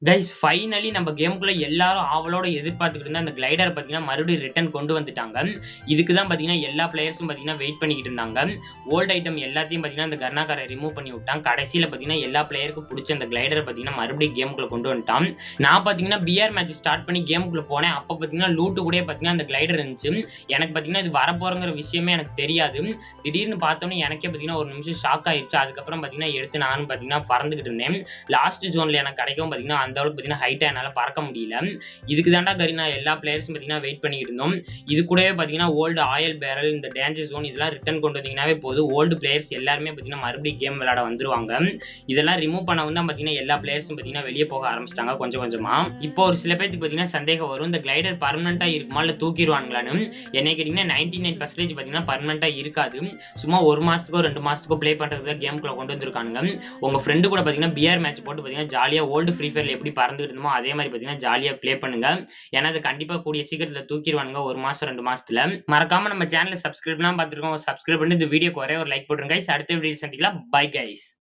Guys finally நம்ம கேமுக்குள்ள எல்லாரும் ஆவலோட எதிர்பார்த்துக்கிட்டு இருந்த அந்த கிளைடர் பார்த்தீங்கன்னா மறுபடியும் ரிட்டர்ன் கொண்டு வந்துட்டாங்க. இதுக்கு தான் பார்த்தீங்கன்னா எல்லா பிளேயர்ஸும் பார்த்தீங்கன்னா வெயிட் பண்ணிக்கிட்டு இருந்தாங்க. ஓல்ட் ஐட்டம் எல்லாத்தையும் பார்த்தீங்கன்னா அந்த கர்னாக்காரை ரிமூவ் பண்ணி விட்டான். கடைசியில் பார்த்தீங்கன்னா எல்லா பிளேயருக்கும் பிடிச்ச அந்த கிளைடரை பார்த்தீங்கன்னா மறுபடியும் கேமுக்குள்ள கொண்டு வந்துட்டான். நான் பார்த்தீங்கன்னா பிஆர் மேட்ச் ஸ்டார்ட் பண்ணி கேமுக்குள்ள போனேன். அப்போ பார்த்தீங்கன்னா லூட்டு கூட பார்த்தீங்கன்னா அந்த கிளைடர் இருந்துச்சு. எனக்கு பார்த்தீங்கன்னா இது வரப்போறங்கிற விஷயமே எனக்கு தெரியாது. திடீர்னு பார்த்தோன்னே எனக்கே பார்த்தீங்கன்னா ஒரு நிமிஷம் ஷாக் ஆயிடுச்சு. அதுக்கப்புறம் பார்த்தீங்கன்னா எடுத்து நானும் பார்த்தீங்கன்னா பறந்துகிட்டு இருந்தேன். லாஸ்ட் ஜோன்ல எனக்கு கிடைக்கும் பார்த்தீங்கன்னா அந்த அளவுக்கு பார்த்தீங்கன்னா ஹைட்டா என்னால் பறக்க முடியல. இதுக்கு தாண்டா கரீனா எல்லா பிளேயர்ஸும் பார்த்தீங்கன்னா வெயிட் பண்ணிட்டு இருந்தோம். இது கூடவே பார்த்தீங்கன்னா ஓல்டு ஆயில் பேரல், இந்த டேஞ்சர் ஜோன் இதெல்லாம் ரிட்டர்ன் கொண்டு வந்தீங்கன்னாவே போதும். ஓல்டு பிளேயர்ஸ் எல்லாருமே பார்த்தீங்கன்னா மறுபடியும் கேம் விளையாட வந்துருவாங்க. இதெல்லாம் ரிமூவ் பண்ணவும் தான் பார்த்தீங்கன்னா எல்லா பிளேயர்ஸும் பார்த்தீங்கன்னா வெளியே போக ஆரம்பிச்சிட்டாங்க கொஞ்சம் கொஞ்சமா. இப்போ ஒரு சில பேருக்கு பார்த்தீங்கன்னா சந்தேகம் வரும், இந்த கிளைடர் பர்மனெண்டா இருக்குமா இல்லை தூக்கிடுவாங்களான்னு. என்னை கேட்டீங்கன்னா 99% பார்த்தீங்கன்னா பர்மனெண்டா இருக்காது. சும்மா 1 மாசத்துக்கோ 2 மாசத்துக்கோ ப்ளே பண்ணுறதுக்கு தான் கேமுக்குள்ள கொண்டு வந்திருக்கானுங்க. உங்க ஃப்ரெண்டு கூட பார்த்தீங்கன்னா பிஆர் மேட்ச் போட்டு பார்த்தீங்கன்னா ஜாலியா ஓல்டு ஃப்ரீ ஃபயர்ல எப்படி பறந்துகிட்டு இருந்தோமோ அதே மாதிரி பார்த்தீங்கன்னா ஜாலியா ப்ளே பண்ணுங்க. ஏன்னா அது கண்டிப்பா கூடிய சீக்கிரத்துல தூக்கிடுவானுங்க 1 மாசம் 2 மாசத்துல. மறக்காம நம்ம சேனலை சப்ஸ்கிரைப்லாம் பார்த்துருக்கோம், சப்ஸ்கிரைப் பண்ணி இந்த வீடியோக்கு ஒரே ஒரு லைக் போட்டுருங்க கைஸ். அடுத்த வீடியோ சந்திக்கலாம். Bye guys.